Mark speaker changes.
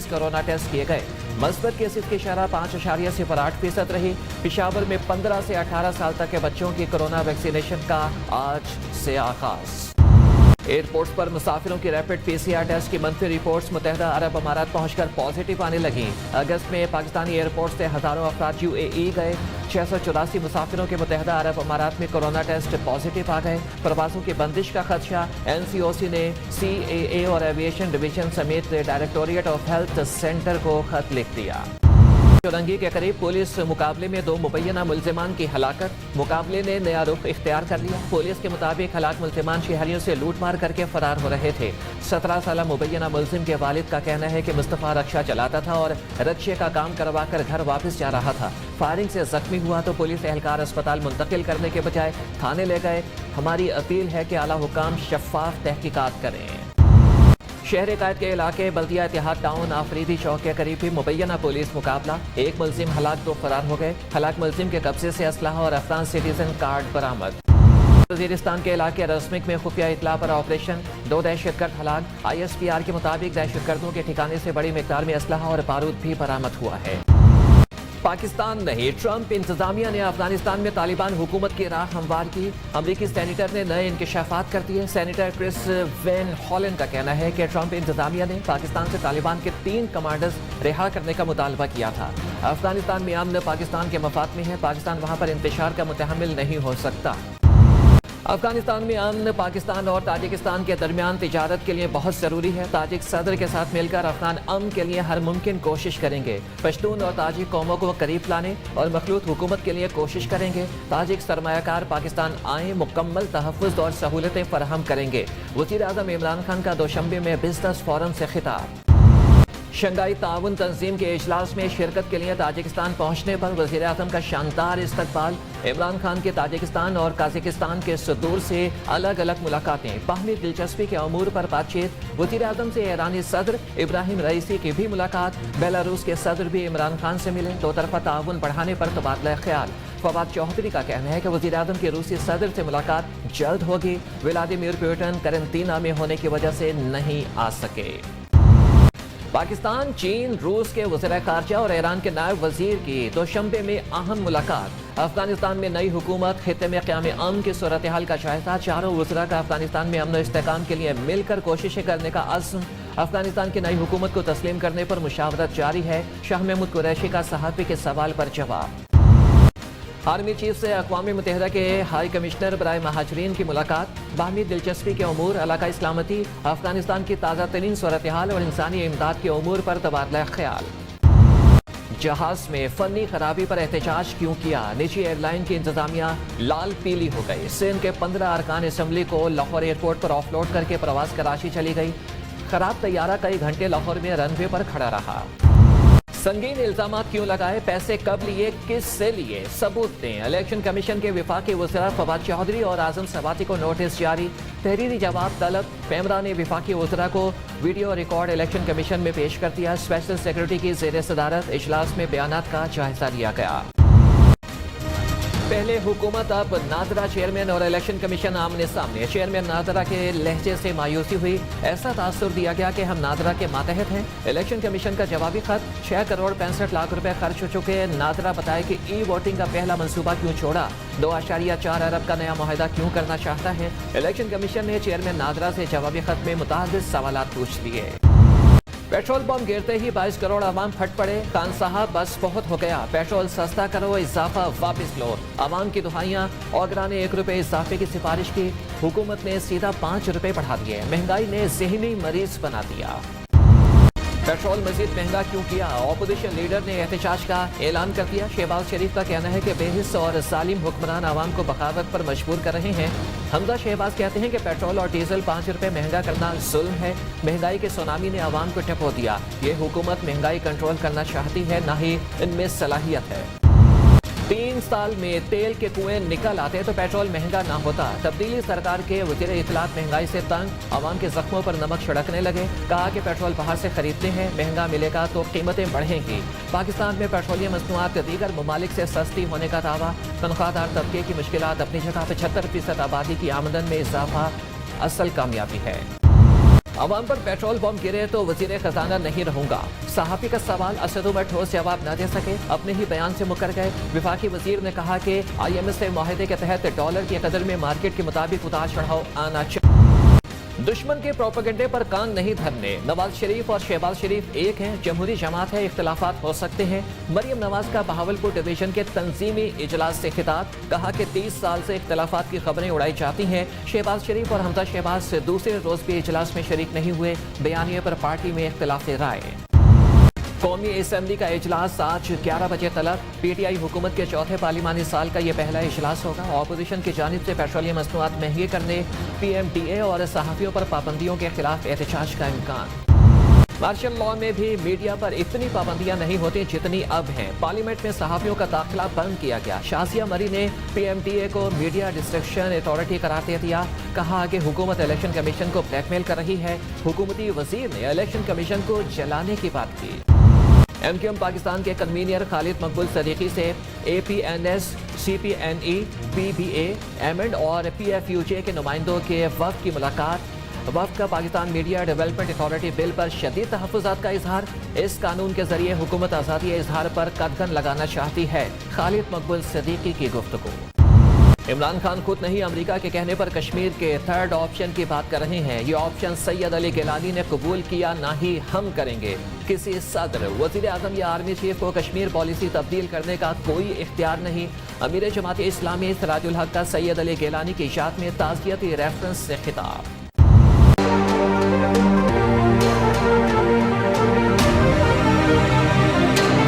Speaker 1: 22 corona test किए गए। मस्बत cases की शरह 5.08% रही। पेशावर में 15 से 18 साल तक के बच्चों की कोरोना वैक्सीनेशन का आज से आगाज। एयरपोर्ट्स पर मुसाफिरों की रैपिड PCR टेस्ट की मंफी रिपोर्ट्स मुत्तहदा अरब अमारात पहुंचकर पॉजिटिव आने लगी। अगस्त में पाकिस्तानी एयरपोर्ट से हजारों अफराद UAE गए। 684 मुसाफिरों के मुत्तहदा अरब अमारात में कोरोना टेस्ट पॉजिटिव आ गए। प्रवासों की बंदिश का खदशा। NCOC ने CAA और एविएशन डिवीजन समेत डायरेक्टोरेट ऑफ हेल्थ सेंटर को खत लिख दिया। चौरंगी के करीब पुलिस मुकाबले में 2 मुबैना मुल्जिमान की हलाकत। मुकाबले ने नया रुख इख्तियार कर लिया। पुलिस के मुताबिक हलाक मुल्जिमान शहरियों से लूटमार करके फरार हो रहे थे। 17 साल मुबैना मुल्जिम के वालिद का कहना है कि मुस्तफ़ा रक्षा चलाता था और रक्षे का काम करवा कर घर वापस जा रहा था। फायरिंग से जख्मी हुआ तो पुलिस एहलकार अस्पताल मुंतकिल करने के बजाय थाने ले गए। हमारी अपील है कि आला हुकाम शफाफ तहकीकात करें। शहर कायद के इलाके बल्दिया इतिहाद टाउन आफरीदी चौक के करीब भी मुबैना पुलिस मुकाबला। एक मुल्जिम हलाक, 2 फरार हो गए। हलाक मुल्जिम के कब्जे से असलहा और अफगान सिटीजन कार्ड बरामद। वजीरिस्तान के इलाके रस्मिक में खुफिया इतला पर ऑपरेशन, 2 दहशतगर्द हलाक। ISPR के मुताबिक दहशतगर्दों के ठिकाने से बड़ी मिकदार में असलहा और बारूद भी बरामद हुआ है। पाकिस्तान नहीं, ट्रंप इंतजामिया ने अफगानिस्तान में तालिबान हुकूमत की राह हमवार की। अमरीकी सेनेटर ने नए इंकशाफात कर दिए। सेनेटर क्रिस वेन हॉलन का कहना है कि ट्रंप इंतजामिया ने पाकिस्तान से तालिबान के 3 कमांडर्स रिहा करने का मुतालबा किया था। अफगानिस्तान में अमन पाकिस्तान के मफाद में है। पाकिस्तान वहां पर इंतशार का मुतहम्मिल नहीं हो सकता। अफगानिस्तान में अमन पाकिस्तान और ताजिकिस्तान के दरमियान तिजारत के लिए बहुत ज़रूरी है। ताजिक सदर के साथ मिलकर अफगान अमन के लिए हर मुमकिन कोशिश करेंगे। पश्तून और ताजिक कौमों को करीब लाने और मखलूत हुकूमत के लिए कोशिश करेंगे। ताजिक सरमायाकार पाकिस्तान आए, मुकम्मल तहफ़्फ़ुज़ और सहूलतें फराहम करेंगे। वज़ीर आज़म इमरान खान का दोशंबे में बिज़नेस फोरम से खिताब। शंघाई ताउन तंजीम के इजलास में शिरकत के लिए ताजिकिस्तान पहुंचने पर वज़ीर आज़म का शानदार इस्तकबाल। इमरान खान के ताजिकिस्तान और काज़ाकिस्तान के सदूर से अलग अलग मुलाकातें, बाहमी दिलचस्पी के अमूर पर बातचीत। वज़ीर आज़म से ईरानी सदर इब्राहिम रईसी की भी मुलाकात। बेलारूस के सदर भी इमरान खान से मिले। 2 तरफ़ा ताउन बढ़ाने पर तबादला ख्याल। फवाद चौधरी का कहना है कि वज़ीर आज़म की रूसी सदर से मुलाकात जल्द होगी। व्लादिमीर पुतिन करंतना में होने की वजह से नहीं आ सके। पाकिस्तान, चीन, रूस के वज़ीर ख़ारजा और ईरान के नायब वज़ीर की दोशंबे में अहम मुलाकात। अफगानिस्तान में नई हुकूमत, खित्ते में क़याम अमन की सूरत हाल का जायजा। चारों वज़रा का अफगानिस्तान में अमन और इस्तेहकाम के लिए मिलकर कोशिशें करने का अज़्म। अफगानिस्तान की नई हुकूमत को तस्लीम करने पर मुशावरत जारी है। शाह महमूद कुरैशी का सहाफ़ी के सवाल पर जवाब। आर्मी चीफ से अक़वाम मुत्तहिदा के हाई कमिश्नर बराए महाजरीन की मुलाकात। बाहमी दिलचस्पी के अमूर, इलाकाई सलामती, अफगानिस्तान की ताज़ा तरीन सूरत हाल और इंसानी इमदाद के अमूर पर तबादला ख्याल। जहाज में फनी खराबी पर एहतजाज क्यों किया? निजी एयरलाइन की इंतजामिया लाल पीली हो गई। सिंध के 15 अरकान असम्बली को लाहौर एयरपोर्ट पर ऑफलोड करके प्रवास कराची चली गई। खराब तैयारा कई घंटे लाहौर में रनवे पर खड़ा रहा। संगीन इल्जामात क्यों लगाए? पैसे कब लिए? किस से लिए? सबूत दें। इलेक्शन कमीशन के विफाकी वज़ीर फवाद चौधरी और आज़म सवाती को नोटिस जारी। तहरीरी जवाब तलब। पेमरा ने विफाकी वज़ीरा को वीडियो रिकॉर्ड इलेक्शन कमीशन में पेश कर दिया। स्पेशल सेक्रेटरी की ज़ेर सदारत इजलास में बयानात का जायजा लिया गया। पहले हुकूमत, अब नादरा चेयरमैन और इलेक्शन कमीशन आमने सामने। चेयरमैन नादरा के लहजे से मायूसी हुई। ऐसा तासुर दिया गया कि हम नादरा के मातहत हैं। इलेक्शन कमीशन का जवाबी खत। 6 करोड़ 65 लाख रुपए खर्च हो चुके। नादरा बताए कि ई वोटिंग का पहला मंसूबा क्यों छोड़ा। 2.4 अरब का नया मुआहदा क्यों करना चाहता है। इलेक्शन कमीशन ने चेयरमैन नादरा से जवाबी खत में मुतअद्दिद सवालात पूछ लिए। पेट्रोल पंप गिरते ही 22 करोड़ आवाम फट पड़े। खान साहब बस बहुत हो गया, पेट्रोल सस्ता करो, इजाफा वापस लो। आवाम की दुहाइयां। ओगरा ने 1 रुपये इजाफे की सिफारिश की। हुकूमत ने सीधा 5 रुपये बढ़ा दिए। महंगाई ने ज़हनी मरीज बना दिया। पेट्रोल मजीद महंगा क्यों किया? अपोजिशन लीडर ने एहतजाज का ऐलान कर दिया। शहबाज शरीफ का कहना है कि बेहिस और जालिम हुक्मरान आवाम को बगावत पर मजबूर कर रहे हैं। हमजा शहबाज कहते हैं कि पेट्रोल और डीजल 5 रुपये महंगा करना जुल्म है। महंगाई के सुनामी ने आवाम को टपो दिया। ये हुकूमत महंगाई कंट्रोल करना चाहती है, ना ही इनमें सलाहियत है। 3 साल में तेल के कुएं निकल आते तो पेट्रोल महंगा ना होता। तब्दीली सरकार के वज़ीर इत्तलात महंगाई से तंग। आवाम के जख्मों पर नमक छिड़कने लगे। कहा कि पेट्रोल बाहर से खरीदते हैं, महंगा मिलेगा तो कीमतें बढ़ेंगी। पाकिस्तान में पेट्रोलियम मसनूआत दीगर ममालिक से सस्ती होने का दावा। तनख्वाहदार तबके की मुश्किलात अपनी जगह। 75% आबादी की आमदन में इजाफा असल कामयाबी है। अवाम पर पेट्रोल बम गिरे तो वजीर खजाना नहीं रहूंगा। सहाफी का सवाल, असद उमर ठोस जवाब न दे सके, अपने ही बयान से मुकर गए। वफाकी वजीर ने कहा कि IMF से मुआहदे के तहत डॉलर की कदर में मार्केट के मुताबिक उतार चढ़ाव आना चाहिए। दुश्मन के प्रोपेगेंडे पर कान नहीं धरने। नवाज शरीफ और शहबाज शरीफ एक हैं, जमहूरी जमात है, इख्तिलाफात हो सकते हैं। मरियम नवाज का बहावलपुर डिवीजन के तंजीमी इजलास से खिताब, कहा कि 30 साल से इख्तिलाफात की खबरें उड़ाई जाती हैं। शहबाज शरीफ और हमजा शहबाज से दूसरे रोज भी इजलास में शरीक नहीं हुए। बयानिए पर पार्टी में इख्तिलाफ राय। कौमी असेंबली का इजलास आज 11 बजे तलब। PTI हुकूमत के चौथे पार्लिमानी साल का ये पहला इजलास होगा। अपोजिशन की जानिब से पेट्रोलियम मसनूआत महंगे करने, PMDA और सहाफ़ियों पर पाबंदियों के खिलाफ एहतजाज का इम्कान। मार्शल लॉ में भी मीडिया पर इतनी पाबंदियां नहीं होती जितनी अब हैं। पार्लियामेंट में सहाफ़ियों का दाखिला बंद किया गया। शाजिया मरी ने PMDA को मीडिया डिस्ट्रक्शन अथॉरिटी करार दे दिया। कहा कि हुकूमत इलेक्शन कमीशन को ब्लैकमेल कर रही है। हुकूमती वजीर ने इलेक्शन कमीशन को जलाने की बात की। MQM पाकिस्तान के कन्वीनियर खालिद मकबूल सदीकी से APNS, CPNE, PBA, एमएंड और PFUJ के नुमाइंदों के वफ़द की मुलाकात। वफ़द का Pakistan media development authority bill पर शदीद तहफ़्फ़ुज़ात का इजहार। इस कानून के जरिए हुकूमत आज़ादी इजहार पर कदगन लगाना चाहती है। खालिद मकबूल सदीकी की गुफ्तगू। इमरान खान खुद नहीं, अमेरिका के कहने पर कश्मीर के थर्ड ऑप्शन की बात कर रहे हैं। ये ऑप्शन सैयद अली गिलानी ने कबूल किया, ना ही हम करेंगे। किसी सदर, वजीर आजम या आर्मी चीफ को कश्मीर पॉलिसी तब्दील करने का कोई इख्तियार नहीं। अमीर जमात इस्लामी सिराजुल हक का सैयद अली गिलानी की याद में ताज़ियती रेफरेंस से खिताब।